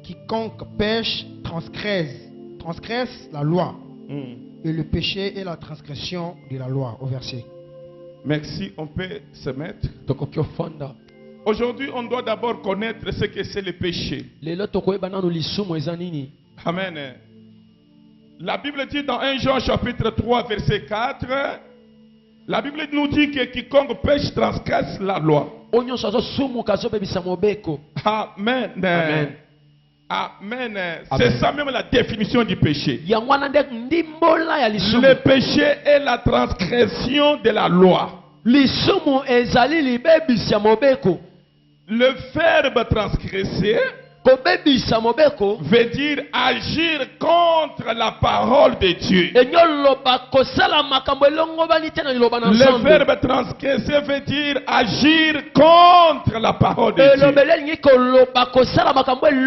quiconque pêche transgresse la loi. Et le péché est la transgression de la loi, au verset. Merci, on peut se mettre. Aujourd'hui, on doit d'abord connaître ce que c'est le péché. Amen. La Bible dit dans 1 Jean chapitre 3 verset 4, la Bible nous dit que quiconque pêche transgresse la loi. Amen. Amen. Amen. C'est ça même la définition du péché. Le péché est la transgression de la loi. Le verbe transgresser veut dire agir contre la parole de Dieu. Le verbe transgresser veut dire agir contre la parole de Dieu.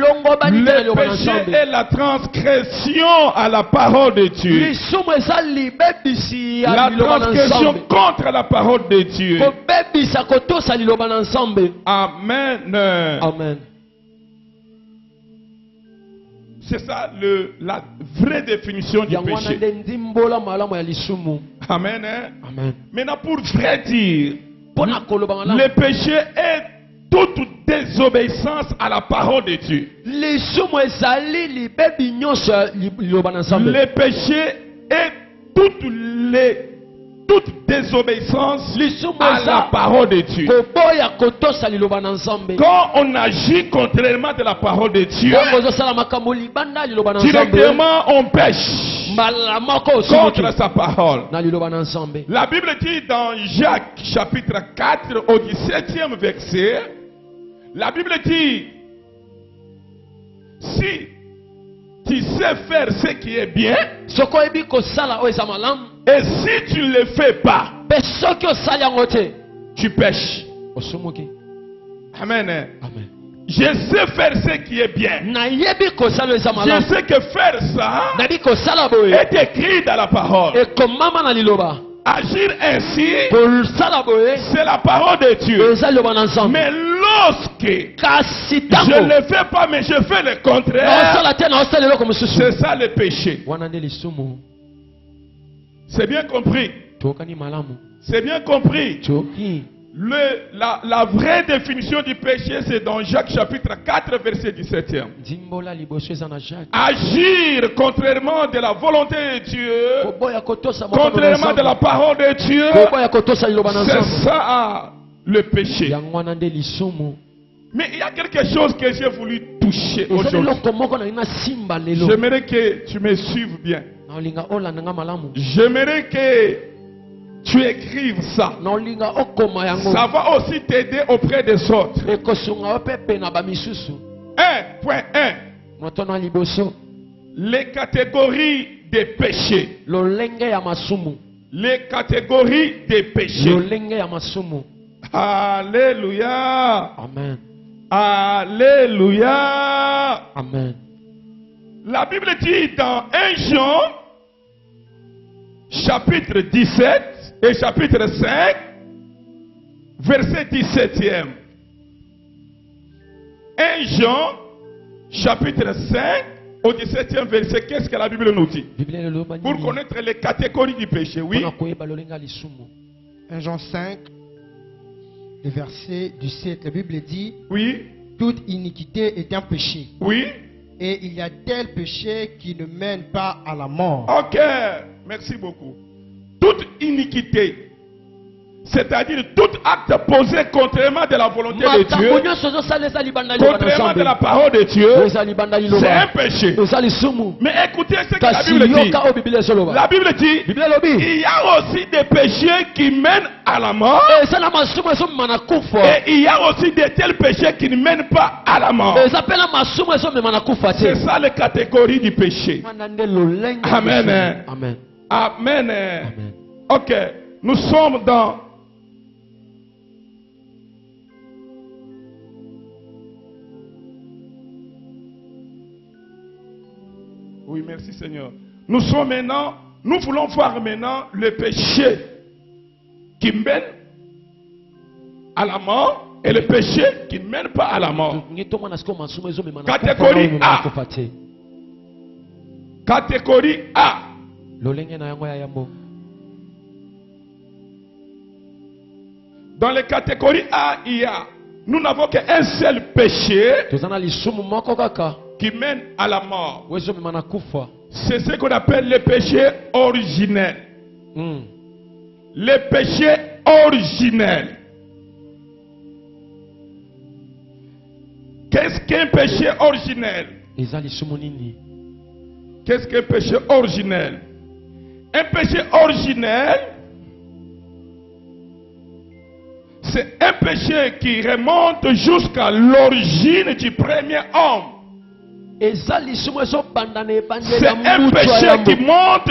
Le péché est la transgression à la parole de Dieu. La transgression contre la parole de Dieu. Amen. Amen. C'est ça la vraie définition du péché. Amen. Amen. Maintenant, pour vrai dire, le péché est toute désobéissance à la parole de Dieu. Le péché est toute désobéissance à la parole de Dieu. Quand on agit contrairement de la parole de Dieu, directement on pêche contre sa parole. La Bible dit dans Jacques chapitre 4 au 17e verset, la Bible dit, si tu sais faire ce qui est bien, et si tu ne le fais pas, tu pêches. Amen. Amen. Je sais faire ce qui est bien. Je sais que faire ça est écrit dans la parole. Agir ainsi, c'est la parole de Dieu. Mais lorsque je ne le fais pas, mais je fais le contraire, c'est ça le péché. C'est bien compris. C'est bien compris. La vraie définition du péché, c'est dans Jacques chapitre 4 verset 17e. Agir contrairement de la volonté de Dieu, contrairement de la parole de Dieu, c'est ça le péché. Mais il y a quelque chose que j'ai voulu toucher aujourd'hui. J'aimerais que tu me suives bien. J'aimerais que tu écrives ça. Ça va aussi t'aider auprès des autres. 1.1. Les catégories des péchés. Les catégories des péchés. Alléluia. Amen. Alléluia. Amen. La Bible dit dans 1 Jean chapitre 17 et chapitre 5 verset 17e. 1 Jean chapitre 5 au 17e verset, qu'est-ce que la Bible nous dit? Pour connaître les catégories du péché, oui. 1 Jean 5, le verset 17, la Bible dit, oui, toute iniquité est un péché. Oui. Et il y a tel péché qui ne mène pas à la mort. Ok, merci beaucoup. Toute iniquité, c'est-à-dire tout acte posé contrairement de la volonté de Dieu, contrairement de la parole de Dieu, c'est un péché. Mais écoutez ce que la Bible dit. La Bible dit, il y a aussi des péchés qui mènent à la mort, et il y a aussi de tels péchés qui ne mènent pas à la mort. C'est ça la catégorie du péché. Amen. Amen. Amen. Ok, nous sommes dans oui, merci Seigneur. Nous voulons voir maintenant le péché qui mène à la mort et le péché qui ne mène pas à la mort. Catégorie A. Catégorie A. Dans les catégories A, nous n'avons qu'un seul péché qui mène à la mort. C'est ce qu'on appelle le péché originel. Le péché originel. Qu'est-ce qu'un péché originel? Qu'est-ce qu'un péché originel? Un péché originel, c'est un péché qui remonte jusqu'à l'origine du premier homme. C'est un péché qui remonte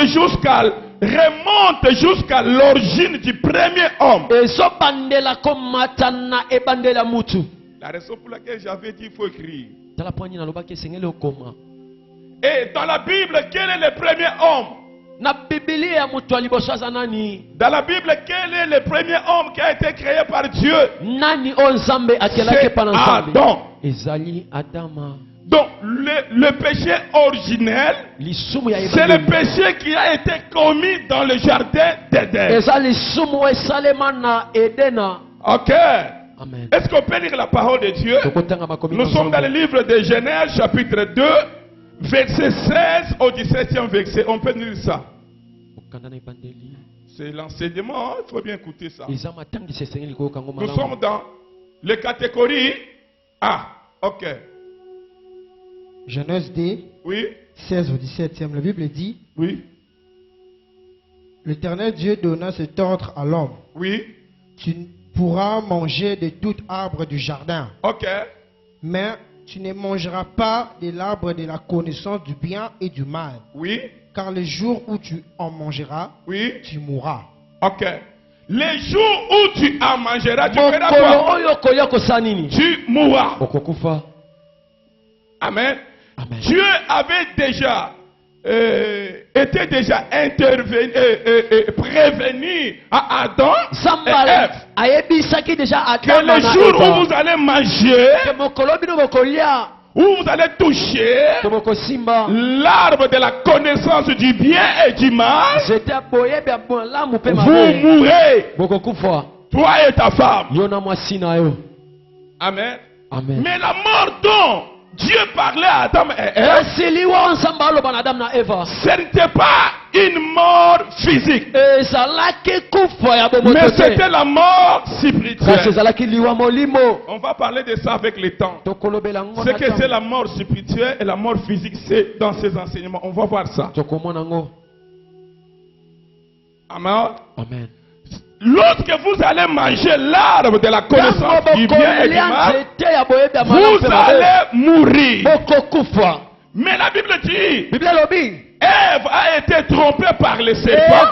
jusqu'à l'origine du premier homme. La raison pour laquelle j'avais dit qu'il faut écrire. Et dans la Bible, quel est le premier homme? Dans la Bible, quel est le premier homme qui a été créé par Dieu? C'est Adam. Donc, le péché originel, c'est le péché qui a été commis dans le jardin d'Éden. Ok. Est-ce qu'on peut lire la parole de Dieu? Nous sommes dans le livre de Genèse, chapitre 2, verset 16 au 17e verset. On peut lire ça. C'est l'enseignement, il faut bien écouter ça. Nous sommes dans les catégories A. Ok. Genèse 2, oui. 16 au 17e, la Bible dit, oui. L'Éternel Dieu donna cet ordre à l'homme. Oui. Tu pourras manger de tout arbre du jardin. Ok. Mais tu ne mangeras pas de l'arbre de la connaissance du bien et du mal. Oui. Car le jour où tu en mangeras, oui, tu mourras. Ok. Les jours où tu en mangeras, tu feras quoi? Tu mourras. Amen. Amen. Dieu avait déjà était déjà intervenu, prévenu à Adam et Ève que le jour où vous allez manger, où vous allez toucher l'arbre de la connaissance du bien et du mal, vous mourrez, toi et ta femme. Amen. Amen. Mais la mort dont Dieu parlait à Adam et Ève, ce n'était pas une mort physique, mais c'était la mort spirituelle. On va parler de ça avec le temps. Ce que c'est la mort spirituelle et la mort physique, c'est dans ces enseignements. On va voir ça. Amen. Amen. Lorsque vous allez manger l'arbre de la connaissance du bien et du mal, vous allez mourir. Mais la Bible dit, Ève a été trompée par le serpent.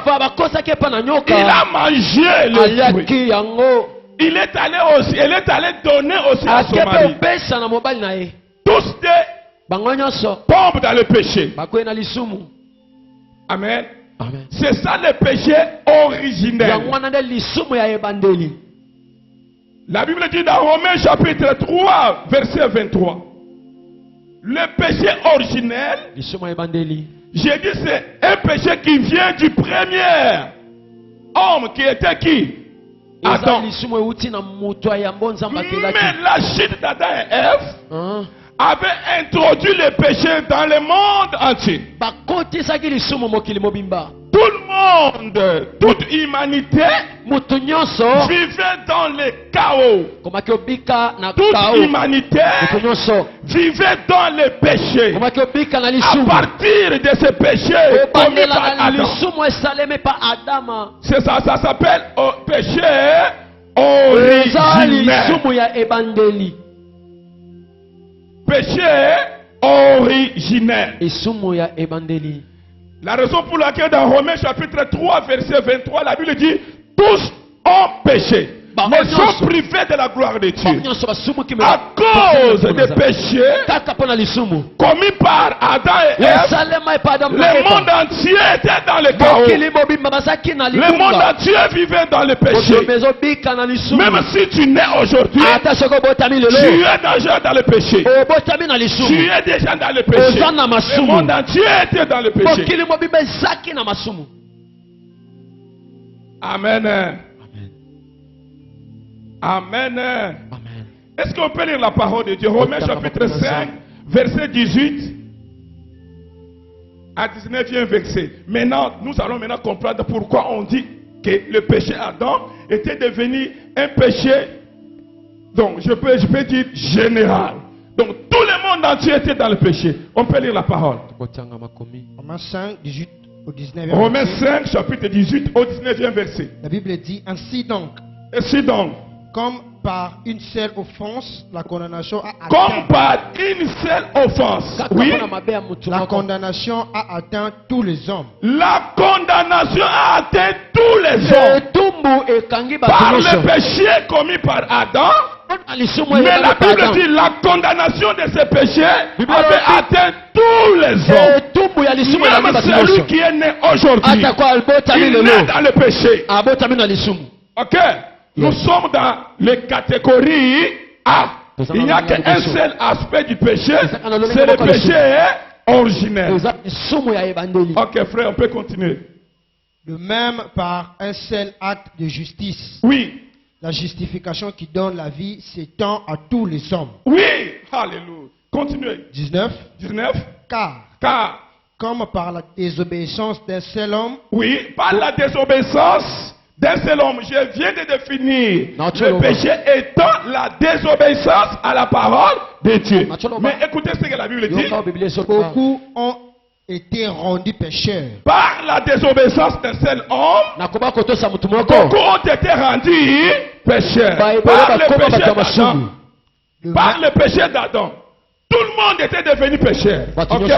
Il a mangé le fruit. Elle est allée donner aussi à son mari. Tous deux tombent dans le péché. Amen. Amen. C'est ça le péché originel. La Bible dit dans Romains chapitre 3 verset 23. Le péché originel, j'ai dit c'est un péché qui vient du premier homme qui était qui? Adam. Mais la chute d'Adam et Ève avait introduit le péché dans le monde entier. Tout le monde, toute humanité vivait dans le chaos. Toute humanité vivait dans le péché. À partir de ce péché commis par Adam. C'est ça, ça s'appelle péché originel. Péché originel. La raison pour laquelle dans Romains chapitre 3 verset 23 la Bible dit tous ont péché. mais sont privés de la gloire de Dieu à cause des péchés commis par Adam et Ève. Le monde entier était dans le chaos. Le monde entier vivait dans le péché. Même si tu nais aujourd'hui, tu es déjà dans le péché. Tu es déjà dans le péché. Le monde entier était dans le péché. Amen. Amen. Amen. Est-ce qu'on peut lire la parole de Dieu? Romains chapitre 5, verset 18 à 19e verset. Maintenant, nous allons maintenant comprendre pourquoi on dit que le péché Adam était devenu un péché, donc je peux dire général. Donc tout le monde entier était dans le péché. On peut lire la parole. Romains 5, 18 au 19e Romains 5, chapitre 18 au 19e verset. La Bible dit ainsi donc. Ainsi donc. Comme par une seule offense, la condamnation a atteint. Comme par une seule offense. Oui. La condamnation a atteint tous les hommes. La condamnation a atteint tous les hommes. Par le péché commis par Adam. Mais la Bible dit la condamnation de ce péché avait atteint tous les hommes. Même celui qui est né aujourd'hui, il est né dans le péché. Ok? Nous sommes dans les catégories A. Il n'y a qu'un seul aspect du péché, c'est le péché originel. Ok frère, on peut continuer. De même par un seul acte de justice. Oui. La justification qui donne la vie s'étend à tous les hommes. Oui, alléluia. Continuez. 19. Car, comme par la désobéissance d'un seul homme. Oui, par la désobéissance d'un seul homme. Je viens de définir le péché étant la désobéissance à la parole de Dieu. Mais écoutez ce que la Bible dit. Beaucoup ont été rendus pécheurs. Par la désobéissance d'un seul homme, beaucoup ont été rendus pécheurs. Par le péché d'Adam. Par le péché d'Adam. Tout le monde était devenu pécheur. Okay?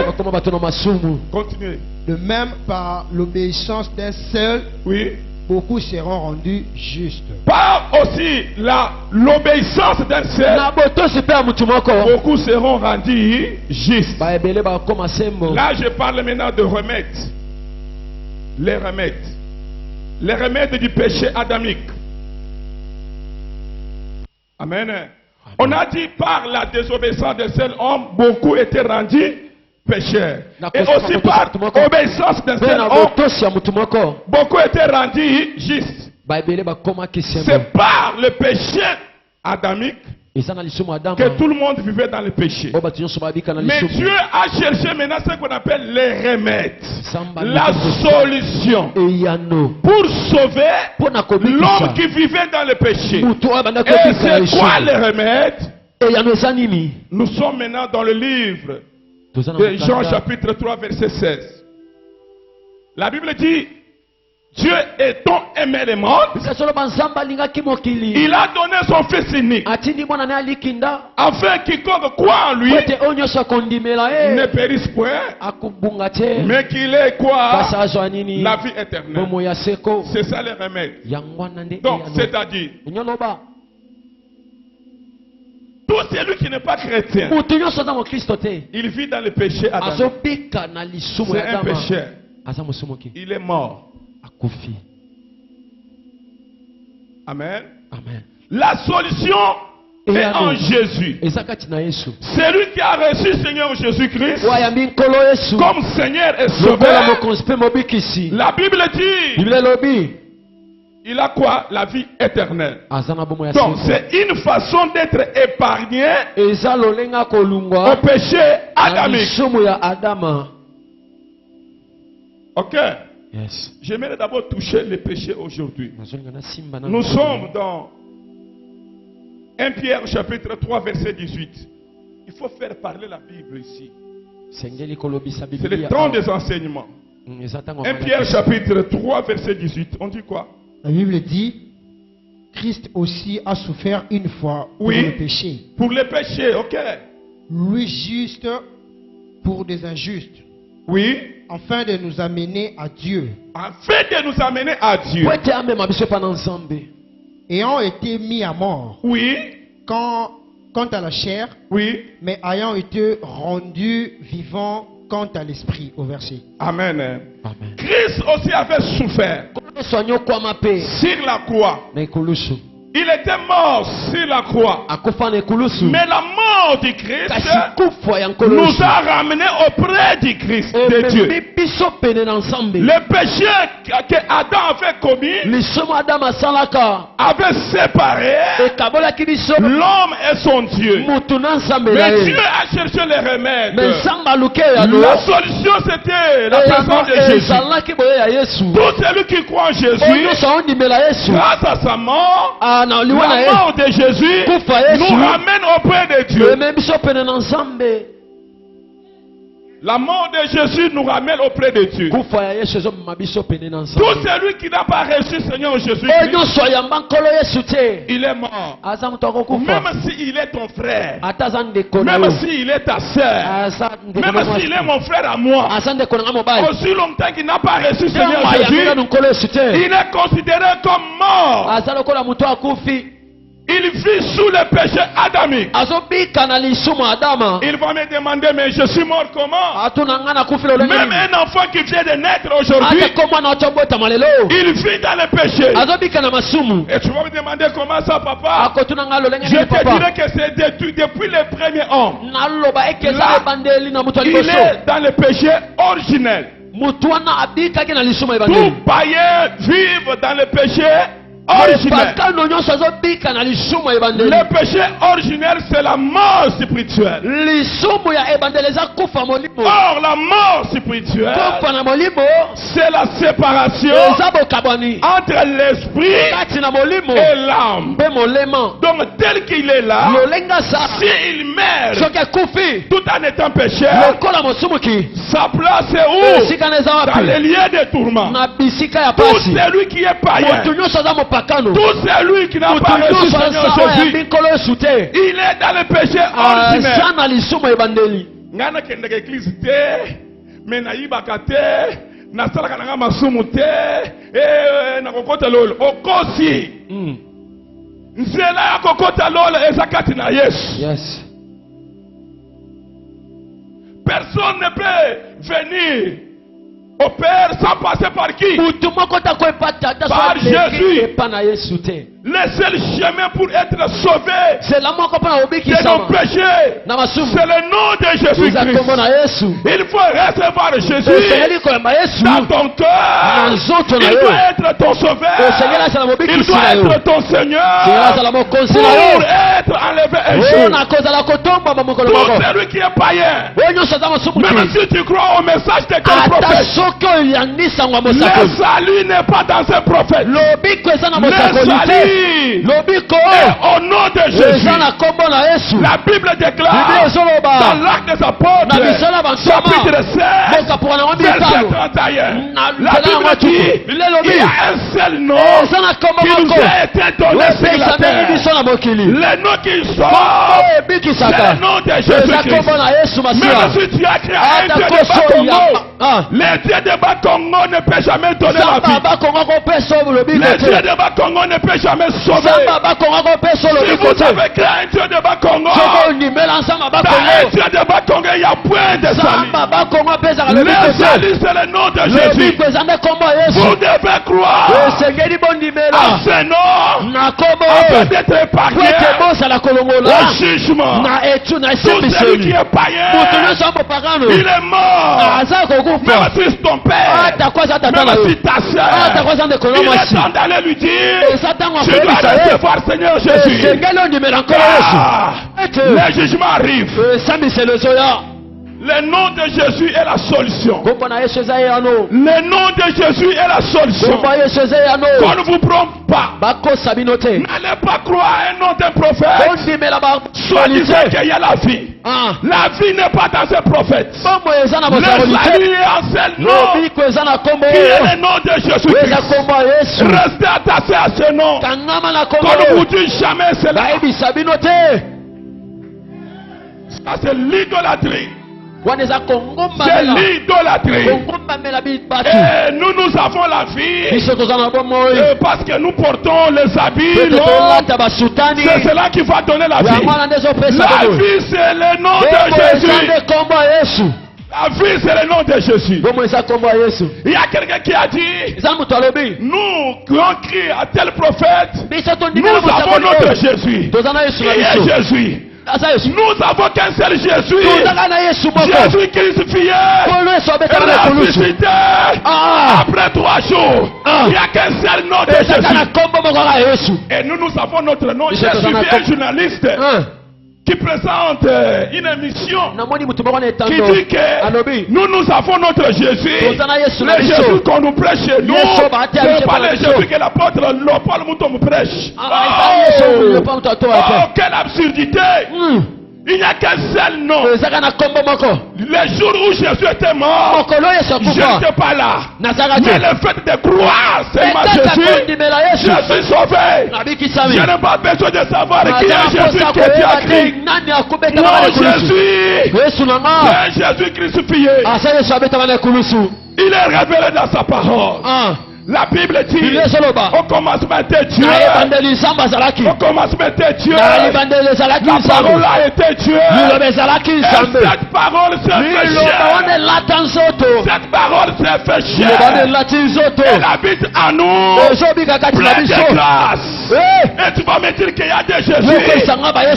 Continuez. De même par l'obéissance d'un seul. Oui. Beaucoup seront rendus justes. Par aussi l'obéissance d'un seul, beaucoup seront rendus justes. Là, je parle maintenant de remèdes. Les remèdes. Les remèdes du péché adamique. Amen. On a dit par la désobéissance d'un seul homme, beaucoup étaient rendus pécheurs. Et aussi par obéissance d'un seul homme, beaucoup étaient rendus justes. C'est par le péché adamique que tout le monde vivait dans le péché. Mais Dieu a cherché maintenant ce qu'on appelle les remèdes, la solution pour sauver l'homme qui vivait dans le péché. Et c'est quoi les remèdes? Nous sommes maintenant dans le livre de Jean chapitre 3 verset 16. La Bible dit, Dieu étant aimé le monde, il a donné son fils unique, afin quiconque croit en lui ne périsse point, mais qu'il ait quoi? La vie éternelle. C'est ça le remède. Donc, c'est-à-dire, tout celui qui n'est pas chrétien, il vit dans le péché adamique. C'est un pécheur. Il est mort. Amen. Amen. La solution est en Jésus. C'est lui qui a reçu Seigneur Jésus-Christ comme Seigneur et Sauveur. La Bible dit, il a quoi? La vie éternelle. Donc c'est une façon d'être épargné au péché adamique. Ok. Yes. J'aimerais d'abord toucher le péché aujourd'hui. Nous sommes dans 1 Pierre chapitre 3 verset 18. Il faut faire parler la Bible ici. C'est le temps des enseignements. 1 Pierre chapitre 3 verset 18. On dit quoi? La Bible dit, Christ aussi a souffert une fois pour le péché. Pour le péché, ok. Lui juste pour des injustes. Oui. Afin de nous amener à Dieu. Afin de nous amener à Dieu. ayant été mis à mort. Oui. Quant à la chair. Oui. Mais ayant été rendu vivant quant à l'esprit. Au verset. Amen. Amen. Christ aussi avait souffert sur la croix. Il était mort sur la croix. Mais la mort du Christ nous a ramenés auprès du Christ de Dieu. Le péché que Adam avait commis avait séparé l'homme et son Dieu. Mais Dieu a cherché le remède. La solution c'était la présence de Jésus. Tout celui qui croit en Jésus, grâce à sa mort, la mort de Jésus nous ramène auprès de Dieu. La mort de Jésus nous ramène auprès de Dieu. Tout celui qui n'a pas reçu Seigneur Jésus, il est mort. Même s'il est ton frère, même s'il est ta soeur, même s'il est mon frère à moi, aussi longtemps qu'il n'a pas reçu Seigneur Jésus, il est considéré comme mort. Il vit sous le péché adamique. Il va me demander, mais je suis mort comment? Même un enfant qui vient de naître aujourd'hui, il vit dans le péché. Et tu vas me demander comment ça, papa? Je te dirais que c'est depuis le premier homme. Là, il est dans le péché originel. Tout païen vivent dans le péché originel. Le péché originel, c'est la mort spirituelle. Or, la mort spirituelle, c'est la séparation entre l'esprit et l'âme. Donc, tel qu'il est là, s'il meurt tout en étant pécheur, sa place est où? Dans les lieux de tourment. Tout celui qui est païen, tout celui qui n'a pas reçu Seigneur Jésus, il est dans le péché originel. Ngana kendeke église te, mais naibaka te, nasalaka nanga masumu te, nakokota lolo okosi. Nzela ya kokota lolo ezakati na Yesu. Yes. Personne ne peut venir au Père sans passer par qui? Par Jésus. Le seul chemin pour être sauvé de nos péchés, c'est le nom de Jésus-Christ. Il faut recevoir Jésus dans ton cœur. Il doit être ton sauveur. Il doit être ton Seigneur pour être enlevé un jour. Tout celui qui est païen, même si tu crois au message de quel prophète, le salut n'est pas dans un prophète. Le salut est au nom de Jésus. La Bible déclare dans l'Acte des Apôtres, chapitre 16, verset 31, la Bible dit il y a un seul nom qui nous a été donné sur la terre. Le nom qui sort, c'est le nom de Jésus-Christ. Même si tu as créé un Dieu de Bakongo, les dieux de Bakongo ne peut jamais donner la vie. Les dieux de Bakongo ne peut jamais sauver. Si vous avez créé un Dieu de Bakongo, dans un Dieu de Bakongo, il y a point de salut. Le salut, c'est le nom de Jésus. Vous devez croire à ce nom afin d'être épargné au jugement. Tout celui qui est païen, il est mort. Même si ton père, même si ta soeur, il est temps d'aller lui dire, tu dois recevoir Seigneur Jésus. Le jugement arrive. Le nom de Jésus est la solution. Le nom de Jésus est la solution. Qu'on ne vous trompe pas. N'allez pas croire à un nom d'un prophète. Soit disant qu'il y a la vie. La vie n'est pas dans un prophète. Le salut est un seul nom qui est le nom de Jésus-Christ. Restez attachés à ce nom. Qu'on ne vous dise jamais cela. Ça c'est l'idolâtrie. C'est l'idolâtrie. Et nous avons la vie. Parce que nous portons les habits. C'est cela qui va donner la vie. La vie, c'est le nom de Jésus. La vie, c'est le nom de Jésus. Il y a quelqu'un qui a dit, nous qui ont crié à tel prophète, nous avons notre Jésus. Qui est Jésus? Nous avons qu'un seul Jésus. Jésus crucifié, ressuscité après 3 jours. Il n'y a qu'un seul nom de Jésus. Et nous avons notre nom. Je suis un journaliste qui présente une émission qui dit que nous avons notre Jésus. Le Jésus qu'on nous prêche chez nous, ce n'est pas le Jésus que l'apôtre Paul Mouton nous prêche. Oh, quelle absurdité! Il n'y a qu'un seul nom. Le jour où Jésus était mort, je n'étais pas là. Mais le fait de croire, c'est ma Jésus. Je suis sauvé. Je n'ai pas besoin de savoir qui est Jésus que tu as écrit. Non, Jésus, c'est Jésus crucifié. Il est révélé dans sa parole. La Bible dit, au commencement était Dieu. Au commencement était Dieu. La parole a été Dieu. Et cette parole s'est fait chair. Cette parole s'est fait chair. Elle habite en nous. Plein de grâce. Et tu vas me dire qu'il y a des Jésus.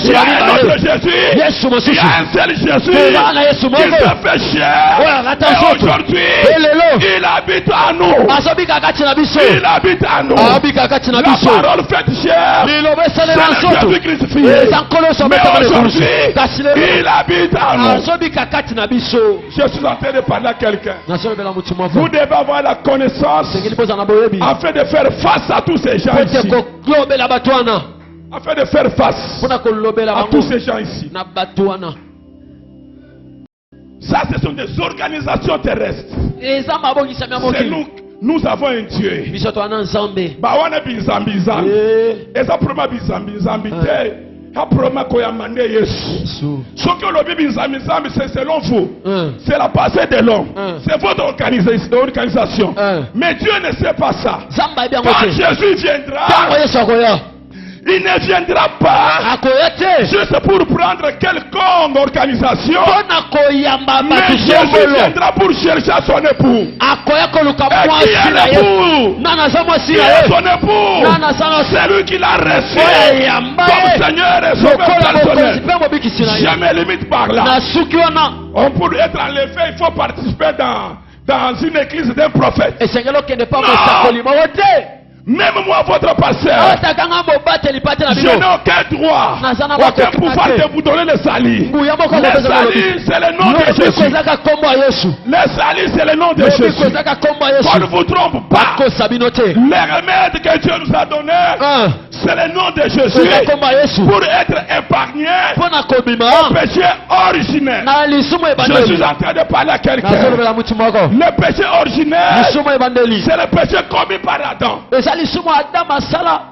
Il y a un autre Jésus. Il y a un seul Jésus qui s'est fait chair. Et aujourd'hui, il habite en nous. Il habite en nous. La parole faite chair. C'est le Jésus crucifié. Mais aujourd'hui, il habite en nous. Je suis en train de parler à quelqu'un. Vous devez avoir la connaissance afin de faire face à tous ces gens ici. Afin de faire face à tous ces gens ici. Ça, ce sont des organisations terrestres. C'est nous avons un Dieu. Bawana bizambi zambi. Eza proma bizambi zambi te. Ha proma koyamande Yesu. Ce que le bizambi zambi c'est selon vous. C'est la passée de l'homme. C'est votre organisation. Mais Dieu ne sait pas ça. Quand Jésus viendra, il ne viendra pas juste pour prendre quelconque organisation. Mais Jésus viendra pour chercher son époux. Et qui est l'époux? Qui est son époux? C'est lui qui l'a reçu comme Seigneur et Sauveur personnel. Je me limite par là. On peut être enlevé, il faut participer dans une église d'un prophète. Non. Même moi, votre pasteur, je n'ai aucun droit, aucun pouvoir de vous donner le salut. Le salut, c'est le nom de Jésus. Le salut, c'est le nom de Jésus. Qu'on ne vous trompe pas. Le remède que Dieu nous a donné, c'est le nom de Jésus pour être épargné au péché originel. Je suis en train de parler à quelqu'un. Le péché originel, c'est le péché commis par Adam.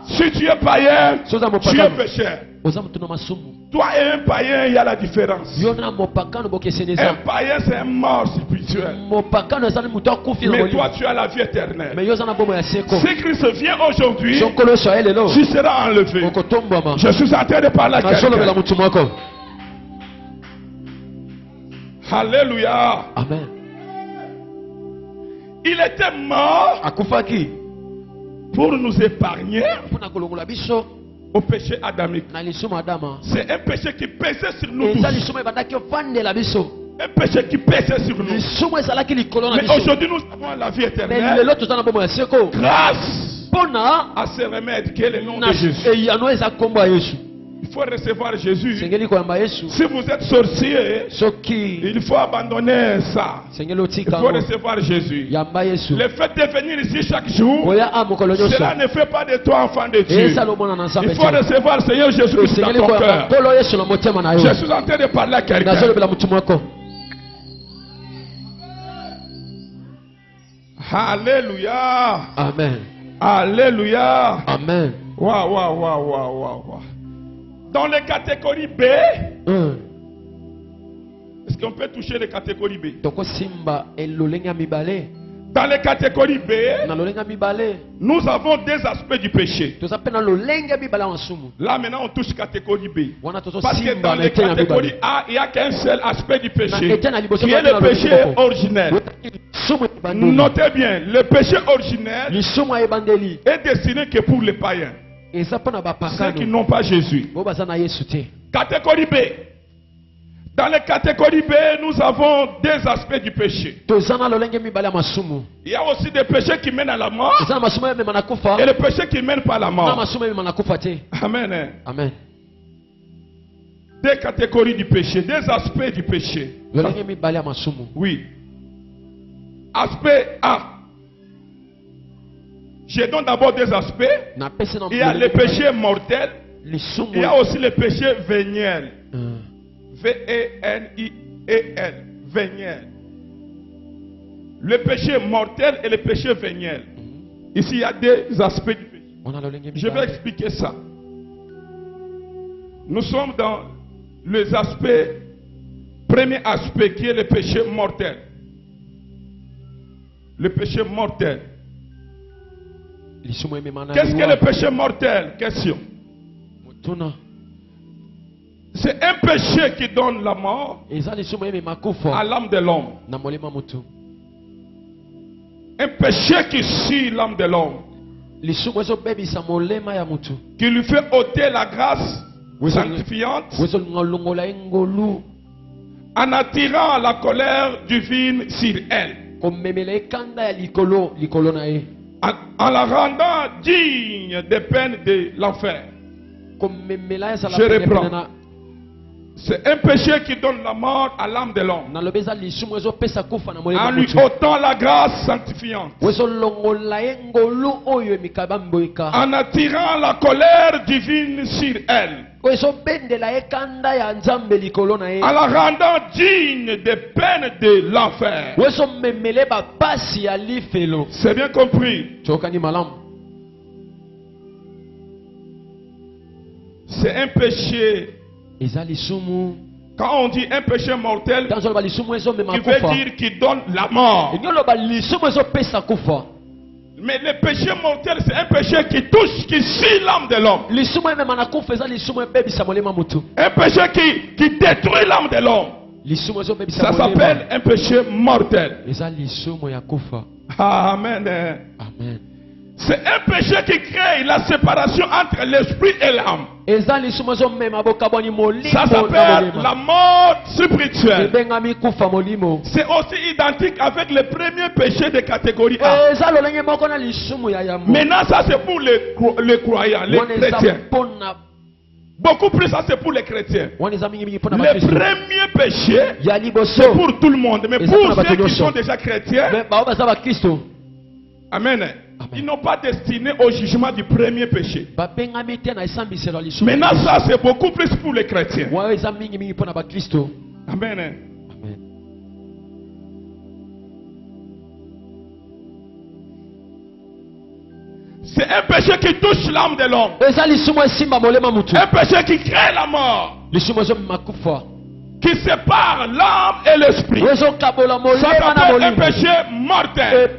Si tu es païen, tu es pécheur. Toi et un païen, il y a la différence. Un païen, c'est un mort spirituel. Mais toi, tu as la vie éternelle. Si Christ vient aujourd'hui, tu seras enlevé. Je suis en train de parler à quelqu'un. Alléluia. Amen. Il était mort pour nous épargner au péché adamique. C'est un péché qui pèsait sur nous tous. Un péché qui pèsait sur nous. Mais aujourd'hui nous avons la vie éternelle grâce à ce remède qui est le nom de Jésus. Il faut recevoir Jésus. Si vous êtes sorcier, il faut abandonner ça. Il faut recevoir Jésus. Le fait de venir ici chaque jour, cela ne fait pas de toi enfant de Dieu. Il faut recevoir Seigneur Jésus dans ton cœur. Je suis en train de parler à quelqu'un. Alléluia. Amen. Alléluia. Amen. Waouh. Dans les catégories B, est-ce on peut toucher les catégories B. Toko simba elolenga mibale. Dans les catégories B, Na lolenga mibale. nous avons des aspects du péché. To sapena lolenga mibale wansumu. Là maintenant on touche catégorie B. Wana toto Parce que simba dans les catégories A, il n'y a qu'un seul aspect du péché, qui est le péché originel. Notez bien, le péché originel est destiné que pour les païens, ceux qui n'ont pas Jésus. Catégorie B. Dans les catégories B, nous avons des aspects du péché. Il y a aussi des péchés qui mènent à la mort et les péchés qui mènent pas à la mort. Amen. Amen. Des catégories du péché, des aspects du péché. Oui. Aspect A. Je donne d'abord des aspects. Il y a le péché mortel. Il y a aussi le péché véniel. V-E-N-I-E-L. Véniel. Le péché mortel et le péché véniel. Ici, il y a des aspects du péché. Je vais expliquer ça. Nous sommes dans les aspects. Premier aspect qui est le péché mortel. Le péché mortel. Qu'est-ce que le péché mortel? Question. C'est un péché qui donne la mort à l'âme de l'homme. Un péché qui suit l'âme de l'homme. Qui lui fait ôter la grâce sanctifiante en attirant la colère divine sur elle. En la rendant digne des peines de l'enfer. Je reprends. C'est un péché qui donne la mort à l'âme de l'homme. En lui ôtant la grâce sanctifiante. En attirant la colère divine sur elle. En la rendant digne des peines de l'enfer. C'est bien compris. C'est un péché. Quand on dit un péché mortel, il veut dire qu'il donne la mort. Mais le péché mortel, c'est un péché qui touche, qui suit l'âme de l'homme. Un péché qui détruit l'âme de l'homme. Ça s'appelle un péché mortel. Amen. Amen. C'est un péché qui crée la séparation entre l'esprit et l'âme. Ça s'appelle la mort spirituelle. C'est aussi identique avec le premier péché de catégorie A. Maintenant, ça c'est pour les croyants, les chrétiens. Beaucoup plus, ça c'est pour les chrétiens. Le premier péché, c'est pour tout le monde. Mais pour ceux qui sont déjà chrétiens, amen, ils n'ont pas destiné au jugement du premier péché. Maintenant, ça c'est beaucoup plus pour les chrétiens. Amen. C'est un péché qui touche l'âme de l'homme. Un péché qui crée la mort. Qui sépare l'âme et l'esprit. Ça s'appelle un péché mortel.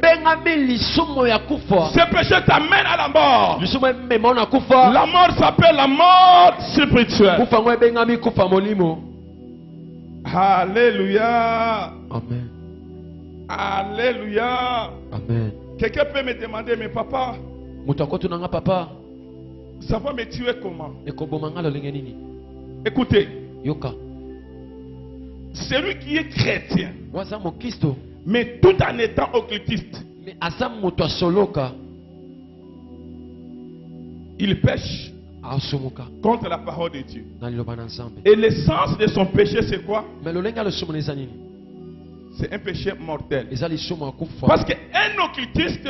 Ce péché t'amène à la mort. La mort s'appelle la mort spirituelle. Alléluia. Amen. Alléluia. Amen. Quelqu'un peut me demander, mais papa, ça va me tuer comment? Écoutez. Celui qui est chrétien, mais tout en étant occultiste, il pêche contre la parole de Dieu. Et l'essence de son péché, c'est quoi? C'est un péché mortel. Parce qu'un occultiste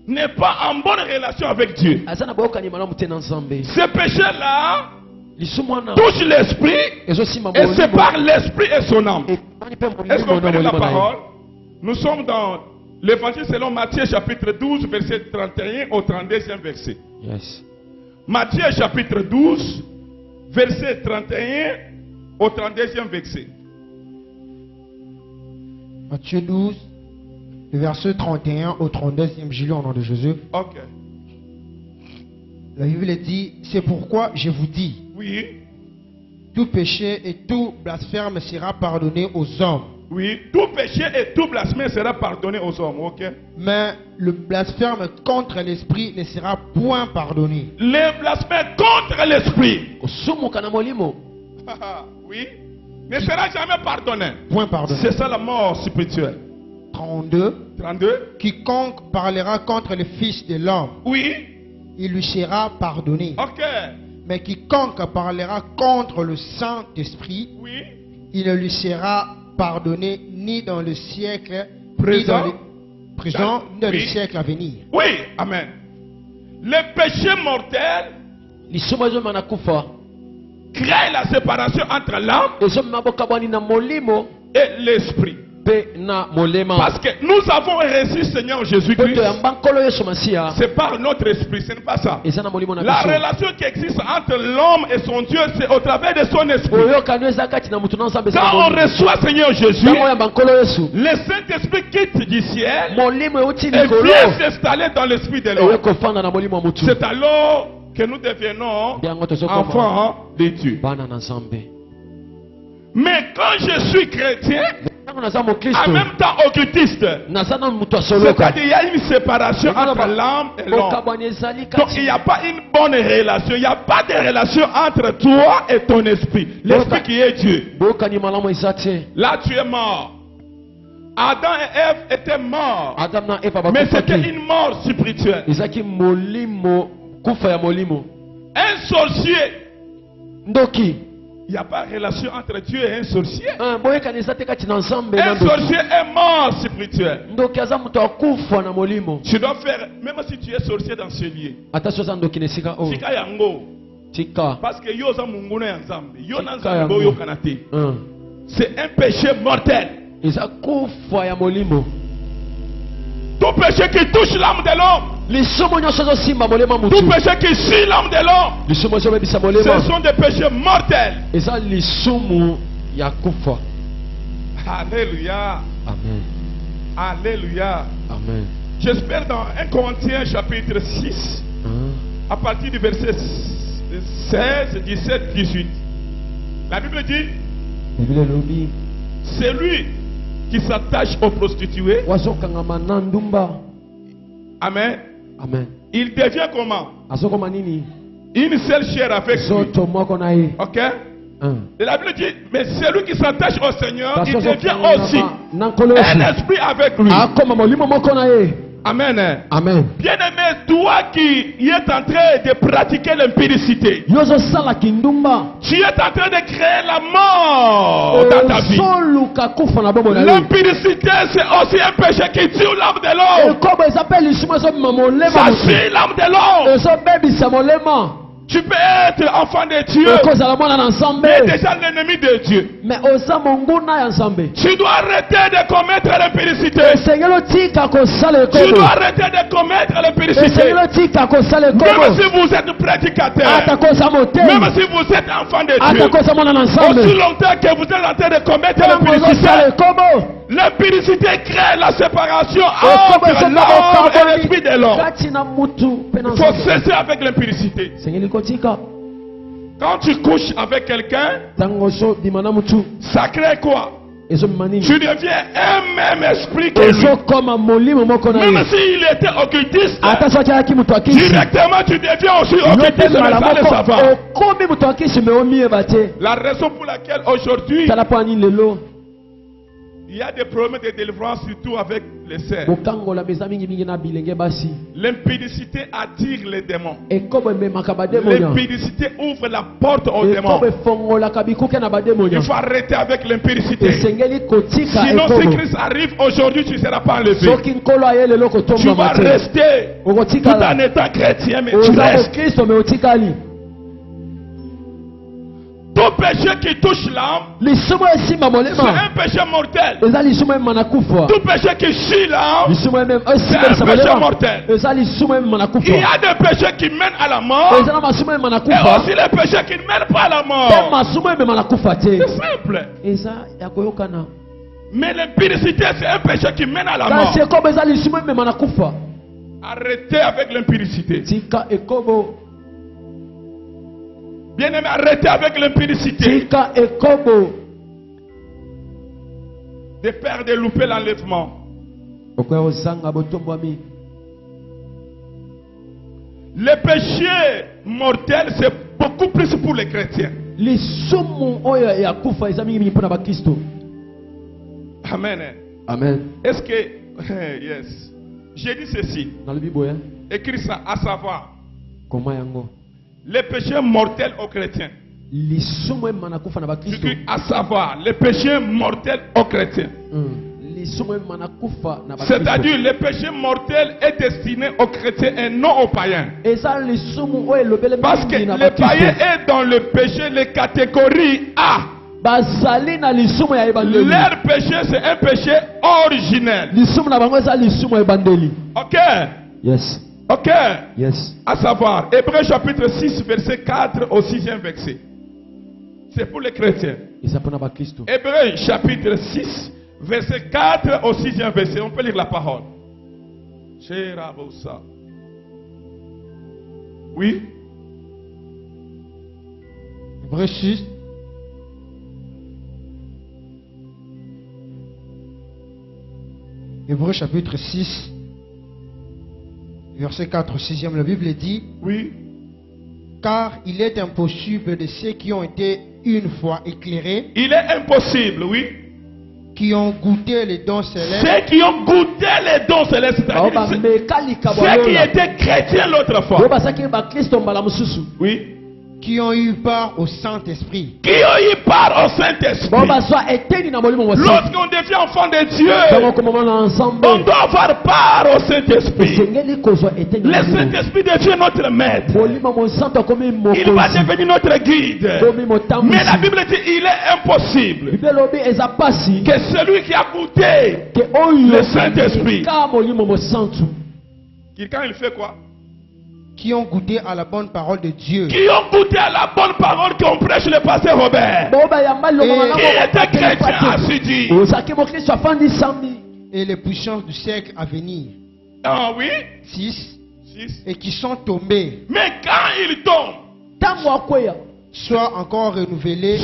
n'est pas en bonne relation avec Dieu. Ce péché-là touche l'esprit et sépare l'esprit et son âme. Est-ce qu'on connaît la parole? Nous sommes dans l'évangile selon Matthieu chapitre 12 verset 31 au 32e verset. Yes. Matthieu chapitre 12 verset 31 au 32e verset. Matthieu 12, le verset 31 au 32e, j'ai lu au nom de Jésus. Ok. La Bible dit, c'est pourquoi je vous dis, Oui. tout péché et tout blasphème sera pardonné aux hommes. Oui, tout péché et tout blasphème sera pardonné aux hommes, ok? Mais le blasphème contre l'esprit ne sera point pardonné. Le blasphème contre l'esprit, oui, ne sera jamais pardonné. Point pardonné. C'est ça la mort spirituelle. 32. 32. Quiconque parlera contre le Fils de l'homme, Oui. il lui sera pardonné. Ok. Mais quiconque parlera contre le Saint-Esprit, Oui. il ne lui sera pardonné ni dans le siècle Présent. ni dans le Oui. siècle à venir. Oui. Amen. Le péché mortel crée la séparation entre l'âme et l'esprit. Parce que nous avons reçu Seigneur Jésus-Christ. C'est par notre esprit, ce n'est pas ça. La relation qui existe entre l'homme et son Dieu, c'est au travers de son esprit. Quand on reçoit Seigneur Jésus, le Saint-Esprit quitte du ciel et vient s'installer dans l'esprit de l'homme. C'est alors que nous devenons enfants de Dieu. Mais quand je suis chrétien, en même temps occultiste, c'est-à-dire il y a une séparation entre l'âme et l'homme. Donc il n'y a pas une bonne relation, il n'y a pas de relation entre toi et ton esprit, l'esprit qui est Dieu. Là tu es mort. Adam et Ève étaient morts, mais c'était une mort spirituelle. Un sorcier, il n'y a pas de relation entre Dieu et un sorcier. Un sorcier est mort spirituel. Tu dois faire, même si tu es sorcier dans ce lieu, Tika yango. Parce que yo za mungu na nzambe, yo na nzambe yo kanate. C'est un péché mortel. Tout péché qui touche l'âme de l'homme, tout péché qui suit l'âme de l'homme, ce sont des péchés mortels. Alléluia. Amen. Alléluia. Amen. J'espère dans 1 Corinthiens chapitre 6, à partir du verset 16, 17, 18. La Bible dit, celui qui s'attache aux prostituées, amen, Amen. il devient comment? Une seule chair avec lui. Ok? Et la Bible dit, mais celui qui s'attache au Seigneur, il devient aussi un esprit avec lui. Amen. Amen. Bien-aimé, toi qui es en train de pratiquer l'impudicité, tu es en train de créer la mort dans ta vie. L'impudicité, c'est aussi un péché qui tue l'âme de l'homme. Ça suit l'âme de l'homme. Tu peux être enfant de Dieu, mais déjà l'ennemi de Dieu. Tu dois arrêter de commettre l'impudicité. Tu dois arrêter de commettre l'impudicité. Même si vous êtes prédicateur, même si vous êtes enfant de Dieu, aussi longtemps que vous êtes en train de commettre l'impudicité, l'impudicité crée la séparation entre l'homme et l'esprit de l'homme. Il faut cesser avec l'impudicité. Quand tu couches avec quelqu'un, ça crée quoi? Tu deviens un même esprit que lui. Même s'il était occultiste, directement tu deviens aussi occultiste sans le savoir. La raison pour laquelle aujourd'hui il y a des problèmes de délivrance, surtout avec les sœurs. L'impudicité attire les démons. L'impudicité ouvre la porte aux démons. Il faut arrêter avec l'impudicité. Sinon, si Christ arrive aujourd'hui, tu ne seras pas enlevé. Tu vas rester tout en étant chrétien, mais tu restes. Tout Tout péché qui touche l'âme, c'est un péché mortel. Tout péché qui chie l'âme, c'est un péché mortel. Il y a des péchés qui mènent à la mort et aussi les péchés qui ne mènent pas à la mort. C'est simple. Mais l'impudicité, c'est un péché qui mène à la mort. Arrêtez avec l'impudicité. Bien aimé, arrêtez avec l'impudicité. De perdre, de louper l'enlèvement. Le péché mortel, c'est beaucoup plus pour les chrétiens. Amen. Amen. Est-ce que... Yes. J'ai dit ceci. Écris ça, à savoir. Les péchés mortels aux chrétiens. À savoir, les péchés mortels aux chrétiens. C'est-à-dire, le péché mortel est destiné aux chrétiens et non aux païens. Parce que le païen est dans le péché, les catégories A. Leur péché, c'est un péché originel. Ok? Yes. Ok? Yes. À savoir, Hébreux chapitre 6, verset 4 au 6e verset. C'est pour les chrétiens. Hébreux chapitre 6, verset 4 au 6e verset. On peut lire la parole. Oui? Hébreux 6. Hébreux chapitre 6, verset 4 au 6e, la Bible dit: oui. Car il est impossible de ceux qui ont été une fois éclairés. Il est impossible, oui. Qui ont goûté les dons célestes. Ceux qui ont goûté les dons célestes, c'est-à-dire ceux qui étaient chrétiens l'autre fois. Oui. Qui ont eu part au Saint-Esprit. Qui ont eu part au Saint-Esprit. Lorsqu'on devient enfant de Dieu, on doit avoir part au Saint-Esprit. Le Saint-Esprit devient notre maître. Il va devenir notre guide. Mais la Bible dit il est impossible que celui qui a goûté le Saint-Esprit, quand il fait quoi? Qui ont goûté à la bonne parole de Dieu. Qui ont goûté à la bonne parole qu'on prêche le pasteur Robert. Qui était chrétien assidu. Et les puissances du siècle à venir. Ah oui. 6. Et qui sont tombés. Mais quand ils tombent, soit encore renouvelés.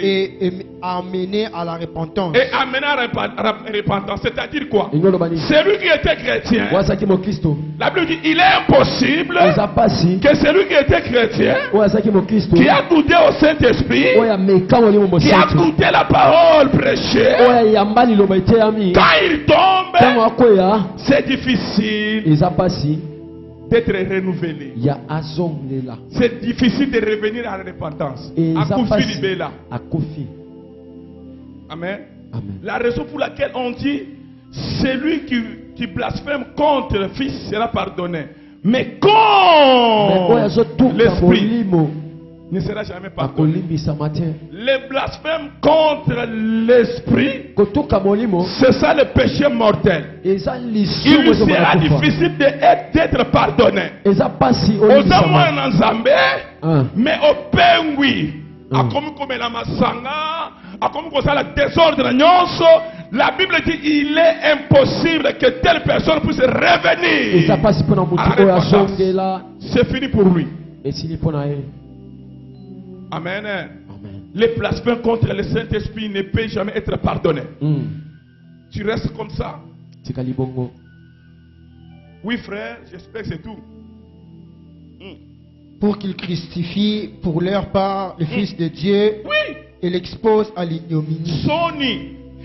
Et amenés à la repentance. Et amenés à la repentance. C'est-à-dire quoi? Celui qui était chrétien, la Bible dit il est impossible que celui qui était chrétien, qui a goûté au Saint-Esprit, qui a goûté la parole prêchée, quand il tombe, c'est difficile d'être renouvelé. C'est difficile de revenir à la repentance. Amen. La raison pour laquelle on dit celui qui blasphème contre le Fils sera pardonné, mais contre l'Esprit ne sera jamais pardonné. Le blasphème contre l'Esprit, c'est ça le péché mortel. Il lui sera difficile d'être pardonné. Mais au pain, oui. La Bible dit il est impossible que telle personne puisse revenir à la repentance. C'est fini pour lui. Amen. Les blasphèmes contre le Saint-Esprit ne peuvent jamais être pardonnés. Tu restes comme ça. Oui frère, j'espère que c'est tout. Pour qu'ils crucifient pour leur part le Fils de Dieu, oui, et l'exposent à l'ignominie.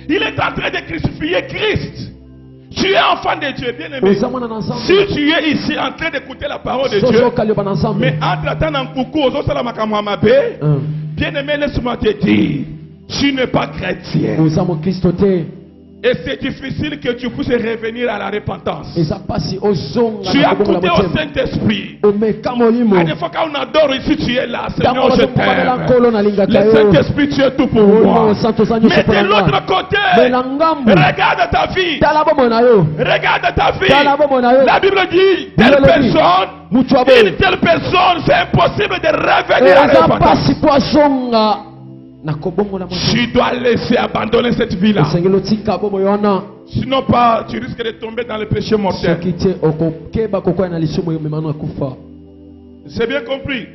Il est en train de crucifier Christ. Tu es enfant de Dieu, bien aimé. Si tu es ici en train d'écouter la parole de Dieu, mais entre-temps dans coucou, bien aimé, laisse-moi te dire, tu n'es pas chrétien. Et c'est difficile que tu puisses revenir à la repentance. Tu as goûté au Saint-Esprit. À des fois quand on adore ici, tu es là. Seigneur, je t'aime. Le Saint-Esprit, tu es tout pour moi. Mais de l'autre côté, regarde ta vie. Regarde ta vie. La Bible dit, telle personne, une telle personne, c'est impossible de revenir à la repentance. Tu dois laisser abandonner cette vie-là. Sinon pas, tu risques de tomber dans le péché mortel. C'est bien compris.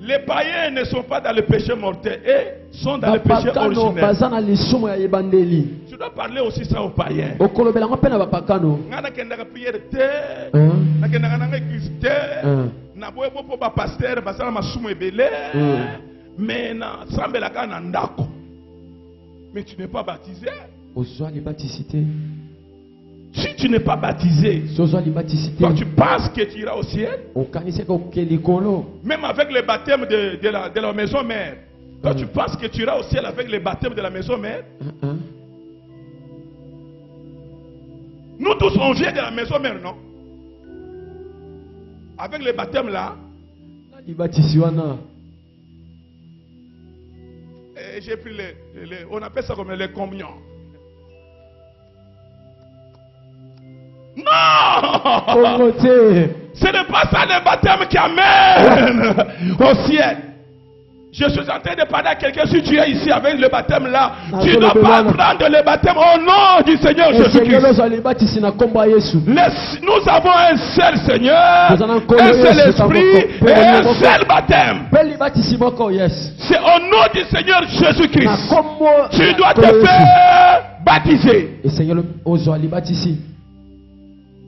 Les païens ne sont pas dans le péché mortel, et sont dans le péché originel. Tu dois parler aussi ça aux païens. Mais tu n'es pas baptisé. Si tu n'es pas baptisé, toi tu penses que tu iras au ciel. Même avec le baptême de la maison mère, toi tu penses que tu iras au ciel avec le baptême de la maison mère. Nous tous on vient de la maison mère, non? Avec le baptême là. J'ai pris on appelle ça comme les communions. Non! Ce n'est pas ça le baptême qui amène au ciel. Je suis en train de parler à quelqu'un. Si tu es ici avec le baptême là, tu ne dois pas prendre le baptême au nom du Seigneur Jésus-Christ. Nous avons un seul Seigneur, un seul esprit et un seul baptême. C'est au nom du Seigneur Jésus-Christ. Tu dois te faire baptiser.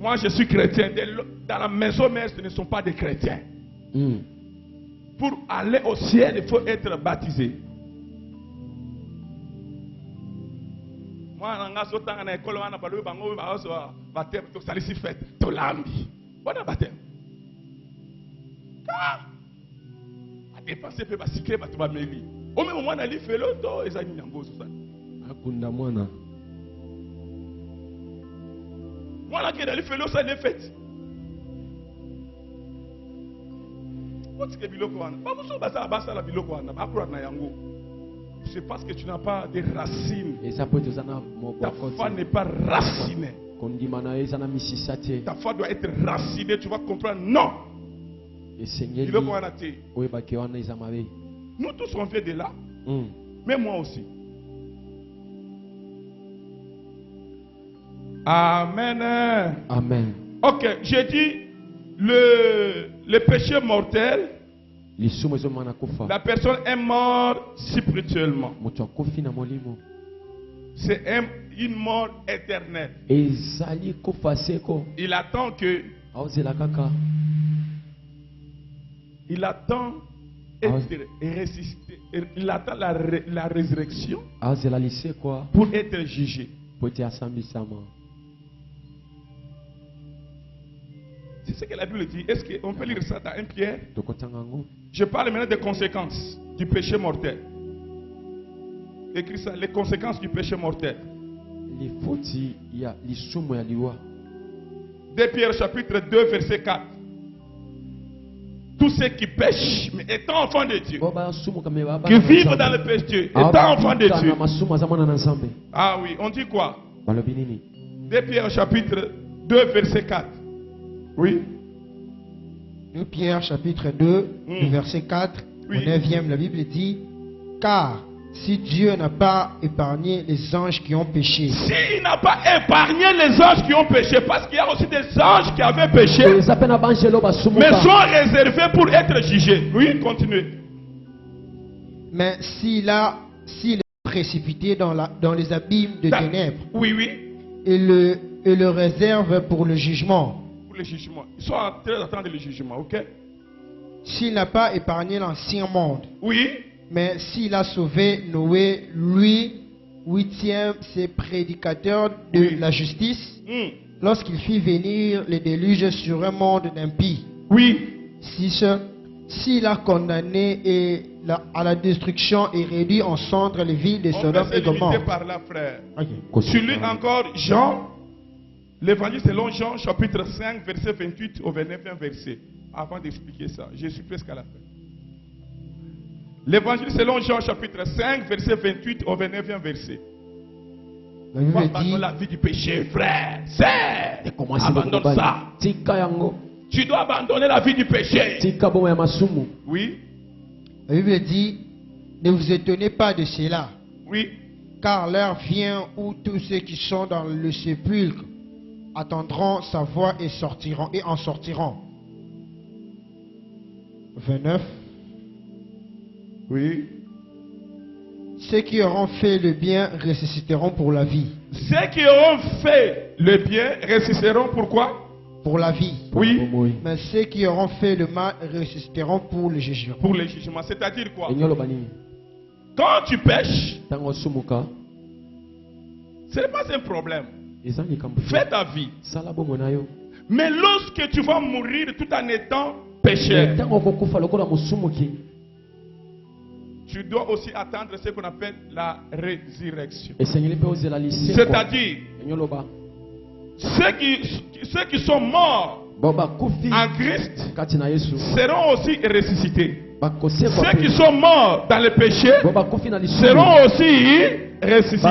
Moi je suis chrétien. Dans la maison mère, ce ne sont pas des chrétiens. Pour aller au ciel, il faut être baptisé. Moi, je suis à l'école, je suis baptême, je suis fait, je suis lambi. Voilà baptême. A dépensé, je suis secret, je suis mairie. Au même moment, je suis fait l'auto, et je suis moi, je suis fait l'auto, je suis fait. C'est parce que tu n'as pas de racines. Ta foi n'est pas racinée. Ta foi doit être racinée. Tu vas comprendre. Non. Nous tous on vient de là. Mais moi aussi. Amen. Amen. Ok, j'ai dit le péché mortel. La personne est morte spirituellement. C'est une mort éternelle. Il attend que il attend il attend la résurrection pour être jugé. C'est ce que la Bible dit. Est-ce qu'on peut lire ça dans 1 Pierre? Je parle maintenant des conséquences du péché mortel. Écris ça, les conséquences du péché mortel. 2 Pierre chapitre 2 verset 4. Tous ceux qui pêchent, mais étant enfants de Dieu, qui vivent dans le péché, étant enfants de Dieu. Ah oui, on dit quoi? 2 Pierre chapitre 2 verset 4. Oui. 2 Pierre chapitre 2, verset 4, au 9e, la Bible dit: car si Dieu n'a pas épargné les anges qui ont péché. S'il n'a pas épargné les anges qui ont péché, parce qu'il y a aussi des anges qui avaient péché, mais sont réservés pour être jugés. Oui, continuez. Mais s'il est précipité dans les abîmes de ténèbres, et le réserve pour le jugement. Le jugement. Ils sont en train d'attendre le jugement, ok? S'il n'a pas épargné l'ancien monde. Oui. Mais s'il a sauvé Noé, lui, 8e, ses prédicateurs de la justice, lorsqu'il fit venir les déluges sur un monde d'impies. Oui. 6. s'il a condamné à la destruction et réduit en cendres les villes de Sodome et Gomorrhe. Par là, frère. Okay. Tu lis encore Jean, l'évangile selon Jean, chapitre 5, verset 28 au 29e verset. Avant d'expliquer ça, je suis presque à la fin. L'évangile selon Jean, chapitre 5, verset 28 au 29e verset. La Bible abandonne la vie du péché, frère. C'est. Abandonne ça. Tu dois abandonner la vie du péché. Oui. La Bible dit, ne vous étonnez pas de cela. Oui. Car l'heure vient où tous ceux qui sont dans le sépulcre attendront sa voix et en sortiront. 29. Oui. Ceux qui auront fait le bien ressusciteront pour la vie. Ceux qui auront fait le bien ressusciteront pour quoi? Pour la vie. Oui. Mais ceux qui auront fait le mal ressusciteront pour le jugement. Pour le jugement, c'est-à-dire quoi? Quand tu pêches, ce n'est pas un problème. Fais ta vie. Mais lorsque tu vas mourir tout en étant pécheur, tu dois aussi attendre ce qu'on appelle la résurrection. C'est-à-dire, ceux qui sont morts en Christ seront aussi ressuscités. Ceux qui sont morts dans le péché seront aussi ressuscités.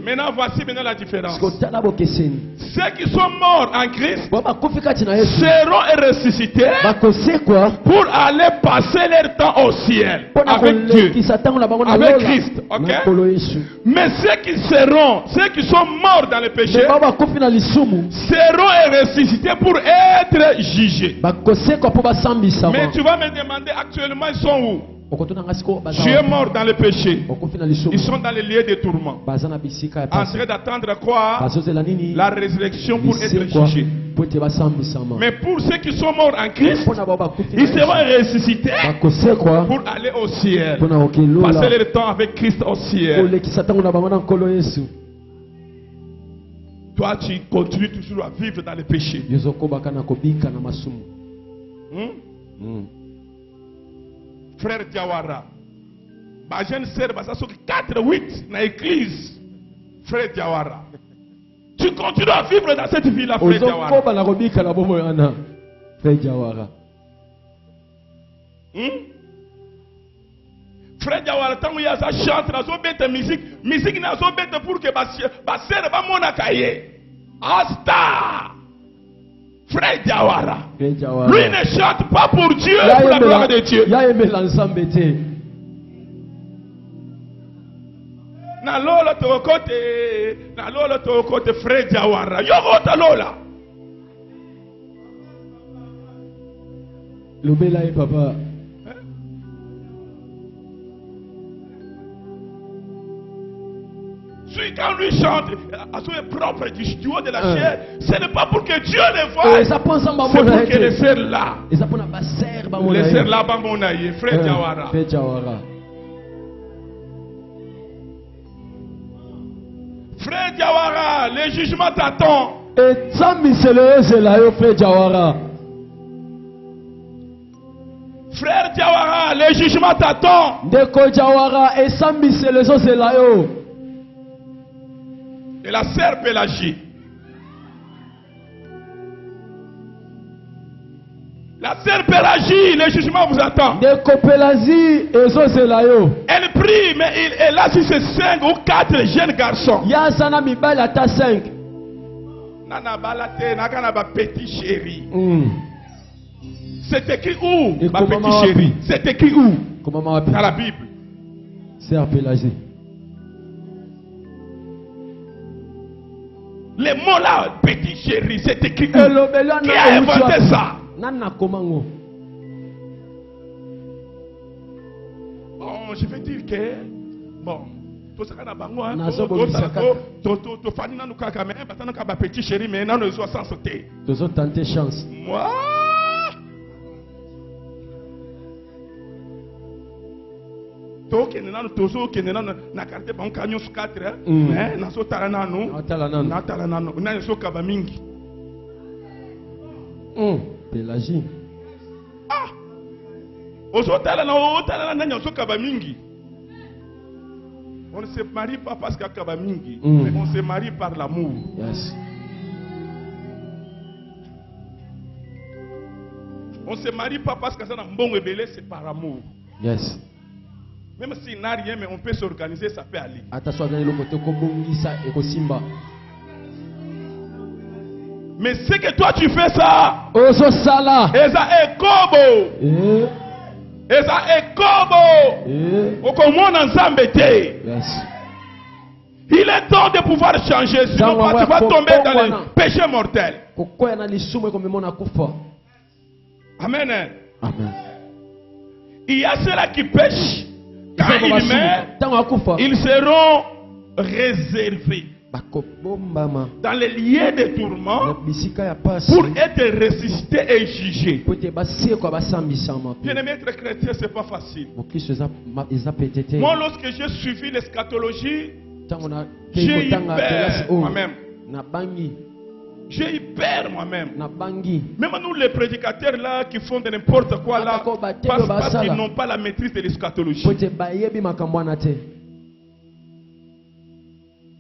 Maintenant, voici la différence. Ceux qui sont morts en Christ seront ressuscités pour aller passer leur temps au ciel avec Dieu, avec Christ. Okay? Mais ceux qui sont morts dans le péché seront ressuscités pour être jugés. Mais tu vas me demander actuellement ils sont où? Tu es mort dans le péché. Ils sont dans les lieux de tourment, en train d'attendre quoi? La résurrection pour être jugés. Mais pour ceux qui sont morts en Christ, ils seront ressuscités pour aller au ciel, passer leur temps avec Christ au ciel. Toi, tu continues toujours à vivre dans le péché. Frère Diawara, ma jeune sœur, ça sont 4-8 dans l'église. Frère Diawara, tu continues à vivre dans cette vie-là, frère Diawara. Frère Diawara, tant que ça chante, ça bête musique n'a pas bête pour que ma sœur va mon cahier. Asta. Frère Diawara, lui ne chante pas pour Dieu, pour la gloire de Dieu. Na lola to kote frère Diawara. Yo kota lola. Lobela et papa. Quand lui chante à son propre du haut de la chair, ce n'est pas pour que Dieu le voie, c'est pour que les sœurs là, Bamonaye, frère Diawara. Frère Diawara, le jugement t'attend. Et ça, frère Diawara. Frère Diawara, le jugement t'attend. Deko Diawara, et ça, et la sœur Pélagie. La sœur Pélagie, le jugement vous attend. Elle prie, mais elle a sur ses 5 ou 4 jeunes garçons. Nana balate, nakana ba petit chéri. C'est écrit où? Ma petit chéri. C'est écrit où? Dans la Bible. Sœur Pélagie. Les mots là, petit chéri, c'est écrit où? Qui a inventé ça? Bon, je veux dire que bon, tout ça na bango hein. To fani na nukaka mais batana ka ba petit chéri mais na no zo sans sauter. Tozo tenter chance. Moi tokende nanu tozo kende nanu na carte banque kanyo su 4 mais na so tala nanu na tala nanu na so kaba mingi Pélagie. Ah On ne se marie pas parce qu'il y a Kabamingi, mais on se marie par l'amour. Yes. On ne se marie pas parce que ça n'a bon rebelle, c'est par amour. Yes. Même s'il n'a rien, mais on peut s'organiser, ça peut aller. Mais c'est que toi tu fais ça. Eza ekobo. Eza ekobo. Okomona nzambe te. Yes. Il est temps de pouvoir changer, sinon tu vas tomber dans le péché mortel. Amen. Amen. Il y a ceux-là qui pêchent. Quand ils meurent, ils seront réservés dans les lieux de tourment pour être ressuscités et jugés. Bien-aimé, être chrétien, ce n'est pas facile. Moi, lorsque j'ai suivi l'eschatologie, j'ai eu peur moi-même. J'ai eu peur moi-même. Même nous les prédicateurs là qui font de n'importe quoi là, parce qu'ils n'ont pas la maîtrise de l'eschatologie.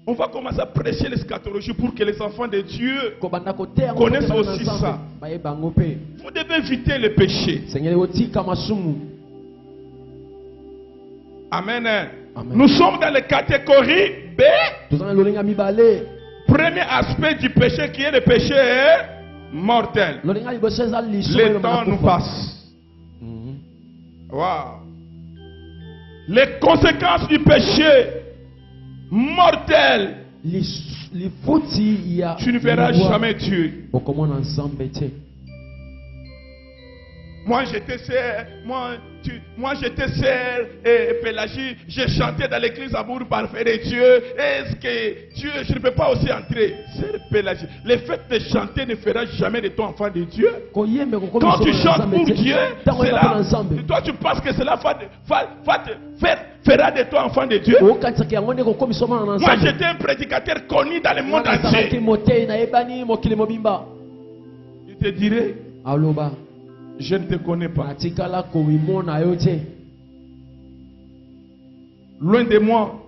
On va commencer à prêcher l'eschatologie pour que les enfants de Dieu connaissent aussi ça. Vous devez éviter le péché. Amen. Nous sommes dans la catégorie B. Premier aspect du péché qui est le péché mortel. Le temps nous passe. Wow. Les conséquences du péché mortel. Tu ne verras jamais Dieu. Moi j'étais sœur, moi j'étais sœur et Pélagie, j'ai chanté dans l'église Amour parfait de Dieu. Est-ce que Dieu, je ne peux pas aussi entrer? Sœur Pélagie, le fait de chanter ne fera jamais de toi enfant de Dieu. Quand tu chantes pour Dieu, toi tu penses que cela fera de toi enfant de Dieu. Moi j'étais un prédicateur connu dans le monde entier. Je te dirais, je ne te connais pas. Loin de moi,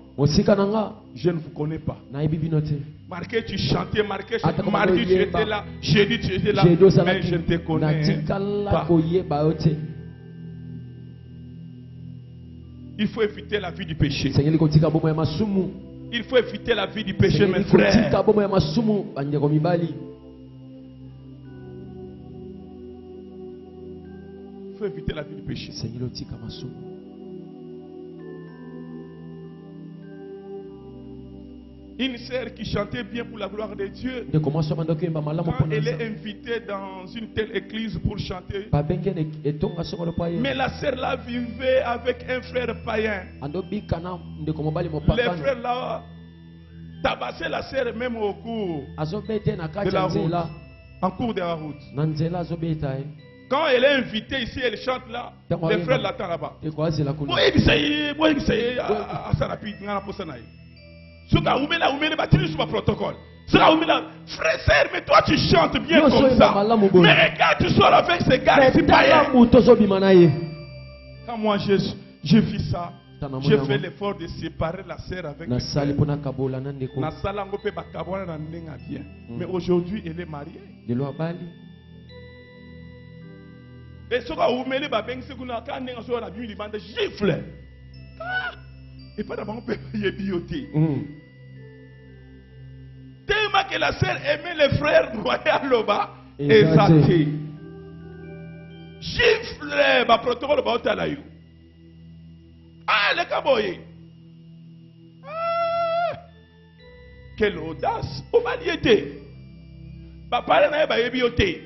je ne vous connais pas. Marqué, tu chantais, marqué, mardi tu étais là, jeudi tu étais là, mais je ne te connais pas. Il faut éviter la vie du péché. Il faut éviter la vie du péché, mes frères. Il faut éviter la vie du péché. Une sœur qui chantait bien pour la gloire de Dieu, quand elle est invitée dans une telle église pour chanter, mais la sœur là vivait avec un frère païen. Le frère là tabassait la sœur même au cours de la route. En cours de la route. Quand elle est invitée ici, elle chante là, les frères l'attendent là-bas. Frère, mais toi tu chantes bien comme ça. Mais regarde, tu sors avec ces gars ici païens. Quand moi j'ai vu ça, j'ai fait l'effort de séparer la sœur avec le frère. Mais aujourd'hui, elle est mariée. Et ce gifle. Et pas d'abord on peut y bioter. Tellement que la sœur aimait les frères royal là-bas. Exacté. Gifle, ma protocole ba otalayo. Ah, le caboye. Quelle audace. On va liéter. Ba parler na ba bioter.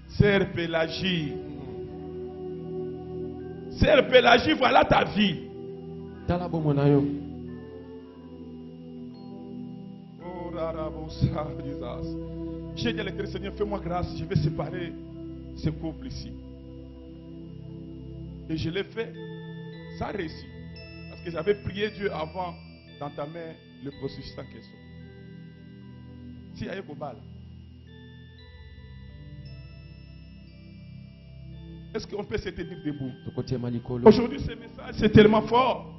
Sœur Pélagie. Sœur Pélagie, voilà ta vie. J'ai dit à l'Éternel, Seigneur, fais-moi grâce, je vais séparer ce couple ici. Et je l'ai fait, ça a réussi. Parce que j'avais prié Dieu avant d'entamer le processus en question. Si il y a un Est-ce qu'on peut se tenir debout? Aujourd'hui, ce message, c'est tellement fort.